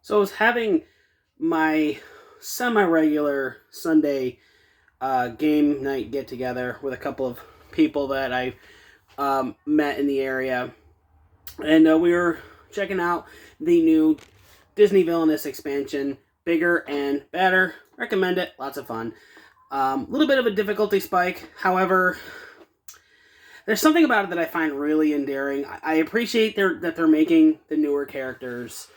So I was having my semi-regular Sunday game night get-together with a couple of people that I met in the area. And we were checking out the new Disney Villainous expansion. Bigger and better. Recommend it. Lots of fun. A little bit of a difficulty spike. However, there's something about it that I find really endearing. I appreciate that they're making the newer characters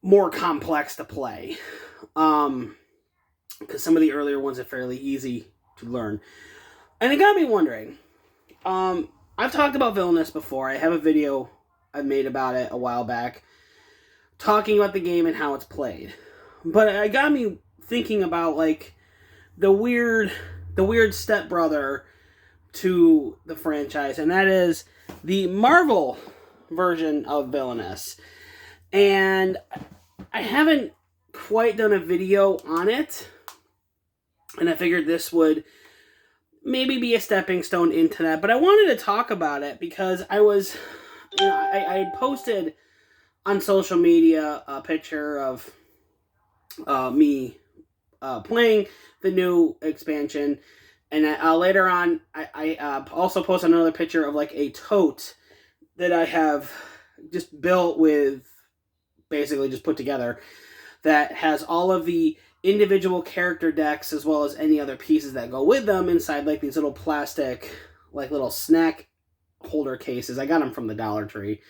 more complex to play. Because some of the earlier ones are fairly easy to learn. And it got me wondering. I've talked about Villainous before. I have a video I made about it a while back, talking about the game and how it's played. But it got me thinking about like the weird stepbrother to the franchise, and that is the Marvel version of Villainous. And I haven't quite done a video on it, and I figured this would maybe be a stepping stone into that. But I wanted to talk about it because I had posted on social media a picture of me playing the new expansion, and later on I also posted another picture of like a tote that I have just built with, basically just put together, that has all of the individual character decks as well as any other pieces that go with them inside like these little plastic, like little snack holder cases. I got them from the Dollar Tree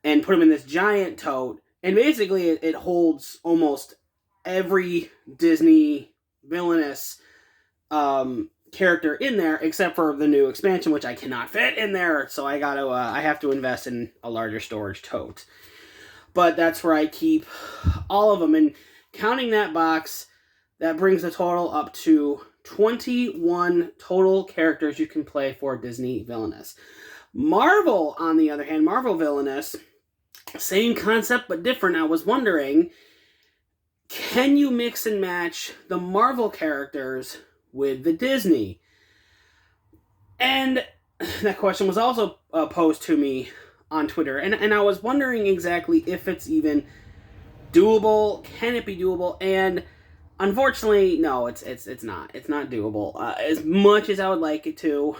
and put them in this giant tote, and basically it holds almost every Disney Villainous character in there except for the new expansion, which I cannot fit in there, so I have to invest in a larger storage tote. But that's where I keep all of them, and counting that box, that brings the total up to 21 total characters you can play for Disney Villainous. Marvel, on the other hand, Marvel Villainous, same concept but different. I was wondering, can you mix and match the Marvel characters with the Disney? And that question was also posed to me on Twitter, and I was wondering exactly if it's even doable. Can it be doable? And unfortunately, no, it's not. It's not doable. As much as I would like it to.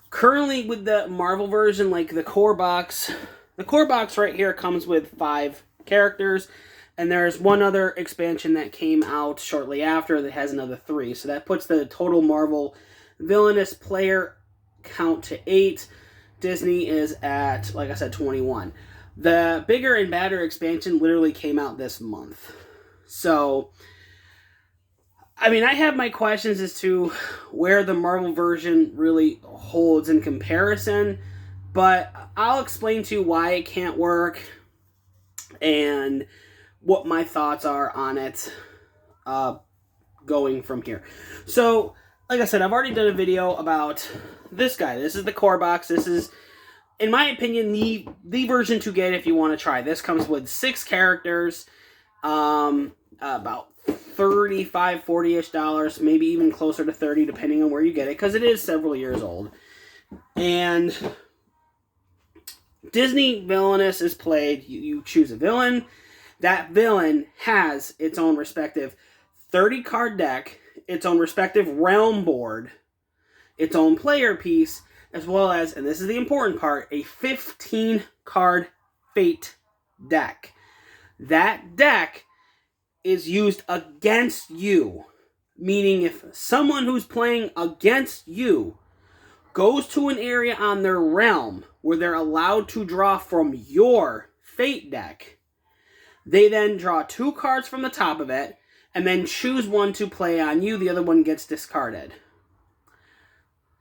Currently with the Marvel version, like the core box right here comes with 5 characters, and there's one other expansion that came out shortly after that has another 3. So that puts the total Marvel Villainous player count to 8. Disney is at, like I said, 21. The bigger and badder expansion literally came out this month. So, I mean, I have my questions as to where the Marvel version really holds in comparison, but I'll explain to you why it can't work and what my thoughts are on it going from here. So, like I said, I've already done a video about this guy. This is the core box. This is, in my opinion, the version to get if you want to try. This comes with 6 characters, about $35, $40-ish dollars, maybe even closer to $30 depending on where you get it, because it is several years old. And Disney Villainous is played. You choose a villain. That villain has its own respective 30-card deck, its own respective realm board, its own player piece, as well as, and this is the important part, a 15-card fate deck. That deck is used against you, meaning if someone who's playing against you goes to an area on their realm where they're allowed to draw from your fate deck, they then draw 2 cards from the top of it, and then choose one to play on you. The other one gets discarded.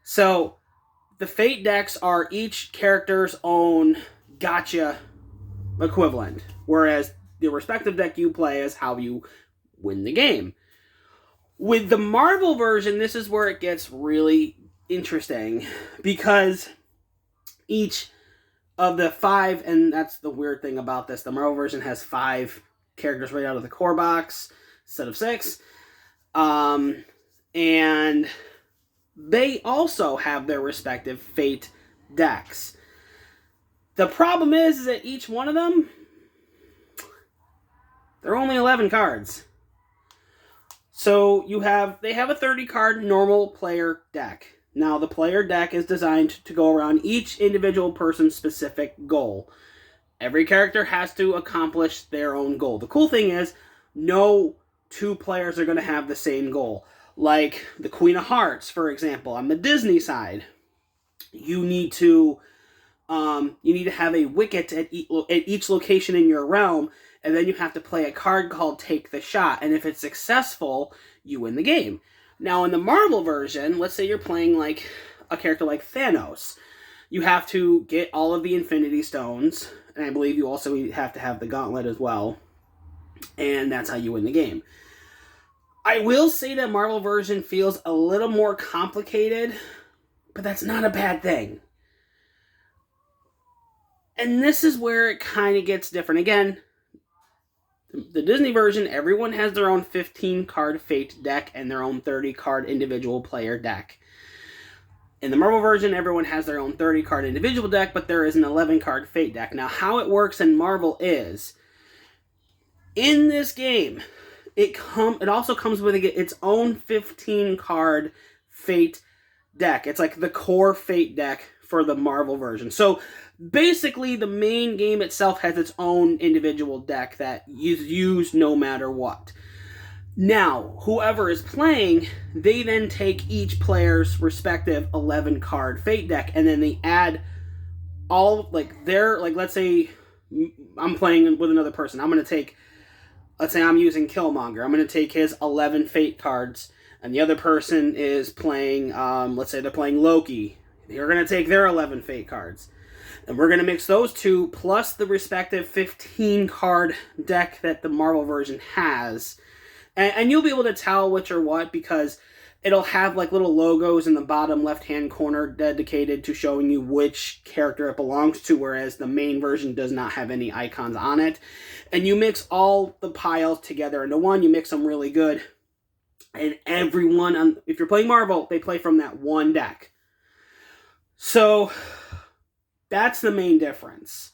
So, the fate decks are each character's own gotcha equivalent, whereas the respective deck you play is how you win the game. With the Marvel version, this is where it gets really interesting, because each of the 5, and that's the weird thing about this, the Marvel version has 5 characters right out of the core box instead of 6. And they also have their respective fate decks. The problem is that each one of them, they're only 11 cards. So they have a 30 card normal player deck. Now the player deck is designed to go around each individual person's specific goal. Every character has to accomplish their own goal. The cool thing is, no two players are going to have the same goal. Like the Queen of Hearts, for example, on the Disney side, you need to have a wicket at each location in your realm, and then you have to play a card called Take the Shot, and if it's successful, you win the game. Now, in the Marvel version, let's say you're playing like a character like Thanos. You have to get all of the Infinity Stones, and I believe you also have to have the Gauntlet as well, and that's how you win the game. I will say that Marvel version feels a little more complicated, but that's not a bad thing. And this is where it kind of gets different. Again, the Disney version, everyone has their own 15-card Fate deck and their own 30-card individual player deck. In the Marvel version, everyone has their own 30-card individual deck, but there is an 11-card Fate deck. Now, how it works in Marvel is, in this game, it also comes with its own 15-card Fate deck. It's like the core Fate deck for the Marvel version. So, basically, the main game itself has its own individual deck that is used no matter what. Now, whoever is playing, they then take each player's respective 11-card Fate deck, and then they add all, let's say I'm playing with another person. Let's say I'm using Killmonger. I'm going to take his 11 Fate cards, and the other person is playing, let's say they're playing Loki. They're going to take their 11 Fate cards. And we're going to mix those two, plus the respective 15-card deck that the Marvel version has. And you'll be able to tell which are what, because it'll have like little logos in the bottom left-hand corner dedicated to showing you which character it belongs to, whereas the main version does not have any icons on it. And you mix all the piles together into one, you mix them really good. And everyone, if you're playing Marvel, they play from that one deck. So that's the main difference.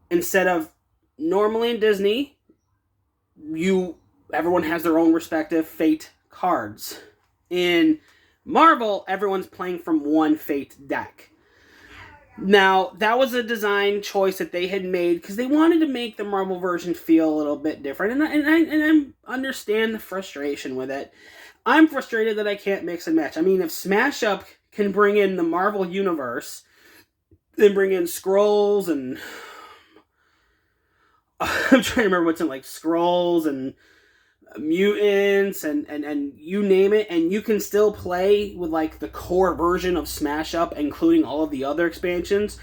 Instead of normally in Disney, everyone has their own respective Fate cards. In Marvel, everyone's playing from one Fate deck. Now, that was a design choice that they had made because they wanted to make the Marvel version feel a little bit different. And I understand the frustration with it. I'm frustrated that I can't mix and match. I mean, if Smash Up can bring in the Marvel universe, then bring in Skrulls and I'm trying to remember what's in, like, Skrulls and mutants and you name it, and you can still play with, like, the core version of Smash Up, including all of the other expansions.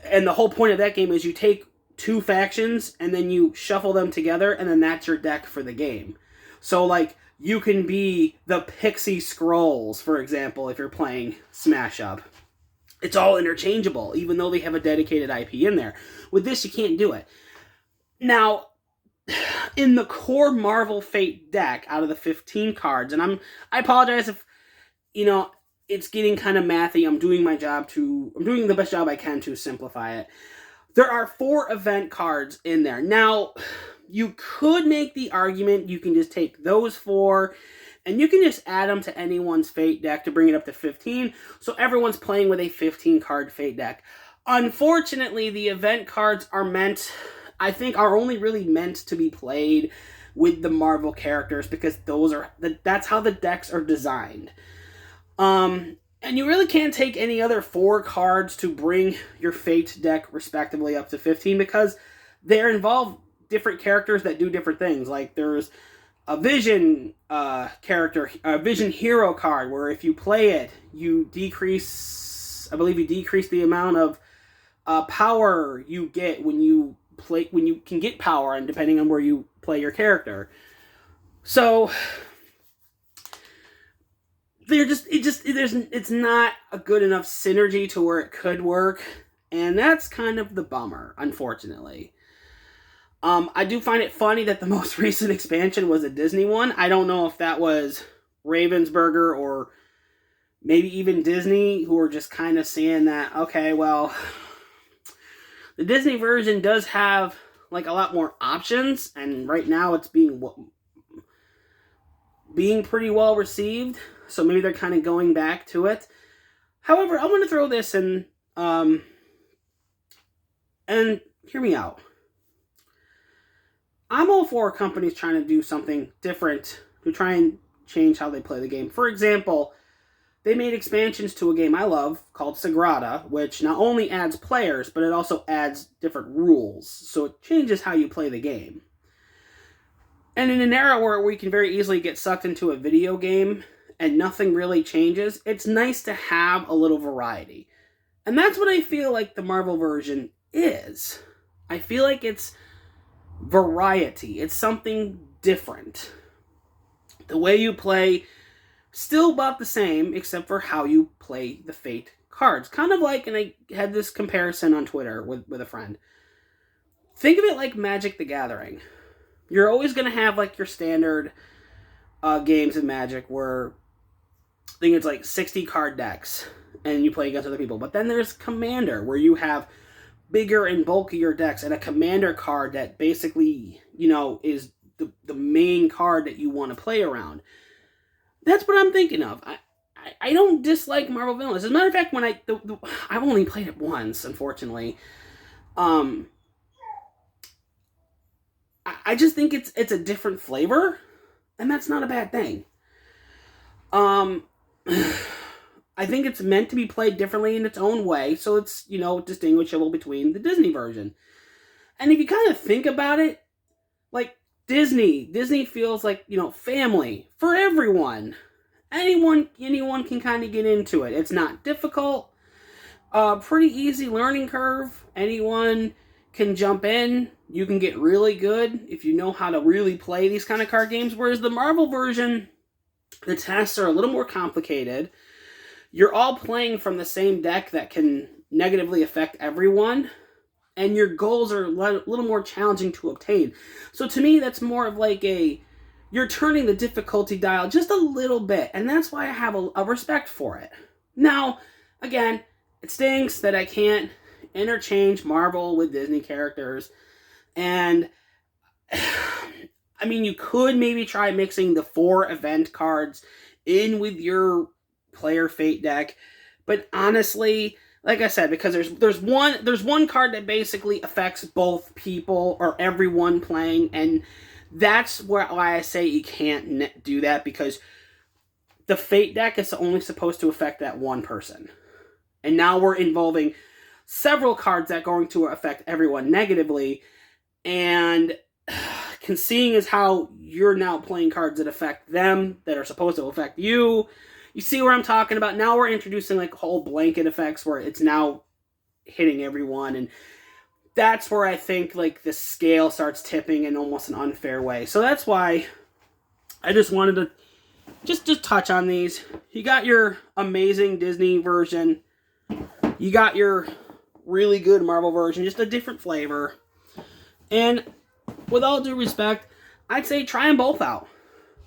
And the whole point of that game is you take two factions and then you shuffle them together, and then that's your deck for the game. So, like, you can be the Pixie Skrulls, for example, if you're playing Smash Up. It's all interchangeable, even though they have a dedicated IP in there. With this, you can't do it. Now, in the core Marvel Fate deck, out of the 15 cards, and I apologize if, it's getting kind of mathy. I'm doing the best job I can to simplify it. There are 4 event cards in there. Now, you could make the argument you can just take those 4, and you can just add them to anyone's Fate deck to bring it up to 15, so everyone's playing with a 15-card Fate deck. Unfortunately, the event cards are only really meant to be played with the Marvel characters, because that's how the decks are designed. And you really can't take any other 4 cards to bring your Fate deck respectively up to 15, because they involve different characters that do different things. Like, there's a Vision character, a Vision hero card, where if you play it, you decrease the amount of power you get when you can get power, and depending on where you play your character. So it's not a good enough synergy to where it could work, and that's kind of the bummer, unfortunately. I do find it funny that the most recent expansion was a Disney one. I don't know if that was Ravensburger or maybe even Disney, who are just kind of saying that, okay, well, The Disney version does have like a lot more options, and right now it's being pretty well received. So maybe they're kind of going back to it. However, I want to throw this in, and hear me out. I'm all for companies trying to do something different to try and change how they play the game. For example, they made expansions to a game I love called Sagrada, which not only adds players, but it also adds different rules. So it changes how you play the game. And in an era where we can very easily get sucked into a video game and nothing really changes, it's nice to have a little variety. And that's what I feel like the Marvel version is. I feel like it's variety. It's something different. The way you play, still about the same, except for how you play the Fate cards. Kind of like, and I had this comparison on Twitter with a friend. Think of it like Magic the Gathering. You're always going to have like your standard games of Magic where I think it's like 60 card decks and you play against other people. But then there's Commander where you have bigger and bulkier decks and a Commander card that basically, is the main card that you want to play around. That's what I'm thinking of. I don't dislike Marvel Villainous. As a matter of fact, when I've only played it once, unfortunately. I just think it's a different flavor, and that's not a bad thing. I think it's meant to be played differently in its own way, so it's, distinguishable between the Disney version. And if you kind of think about it, like Disney feels like, family for everyone. Anyone can kind of get into it. It's not difficult. Pretty easy learning curve. Anyone can jump in. You can get really good if you know how to really play these kind of card games. Whereas the Marvel version, the tests are a little more complicated. You're all playing from the same deck that can negatively affect everyone. And your goals are a little more challenging to obtain. So to me, that's more of like you're turning the difficulty dial just a little bit. And that's why I have a respect for it. Now, again, it stinks that I can't interchange Marvel with Disney characters. And, I mean, you could maybe try mixing the 4 event cards in with your player Fate deck. But honestly, like I said, because there's one card that basically affects both people or everyone playing, and that's why I say you can't do that, because the Fate deck is only supposed to affect that one person. And now we're involving several cards that are going to affect everyone negatively, and seeing as how you're now playing cards that affect them, that are supposed to affect you. You see where I'm talking about? Now we're introducing like whole blanket effects where it's now hitting everyone, and that's where I think like the scale starts tipping in almost an unfair way. So that's why I just wanted to just touch on these. You got your amazing Disney version. You got your really good Marvel version, just a different flavor. And with all due respect, I'd say try them both out.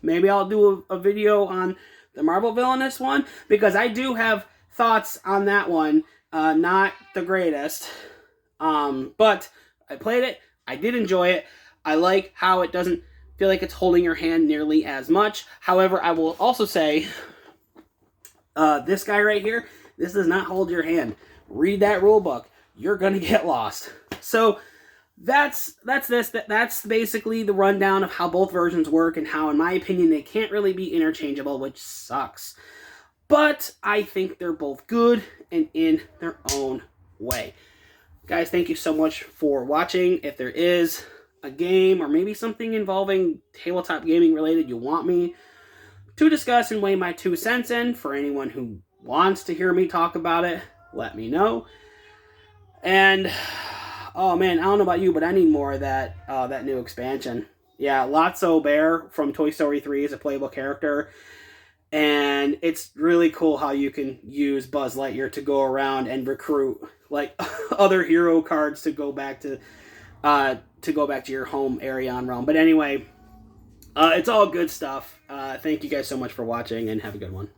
Maybe I'll do a video on the Marvel Villainous one, because I do have thoughts on that one. Not the greatest. But I played it. I did enjoy it. I like how it doesn't feel like it's holding your hand nearly as much. However, I will also say, this guy right here, this does not hold your hand. Read that rule book. You're going to get lost. So that's this. That's basically the rundown of how both versions work and how, in my opinion, they can't really be interchangeable, which sucks. But I think they're both good and in their own way. Guys, thank you so much for watching. If there is a game or maybe something involving tabletop gaming related you want me to discuss and weigh my 2 cents in, for anyone who wants to hear me talk about it, let me know. And oh man, I don't know about you, but I need more of that new expansion. Yeah, Lotso Bear from Toy Story 3 is a playable character. And it's really cool how you can use Buzz Lightyear to go around and recruit like other hero cards to go back to your home area on Realm. But anyway, it's all good stuff. Thank you guys so much for watching, and have a good one.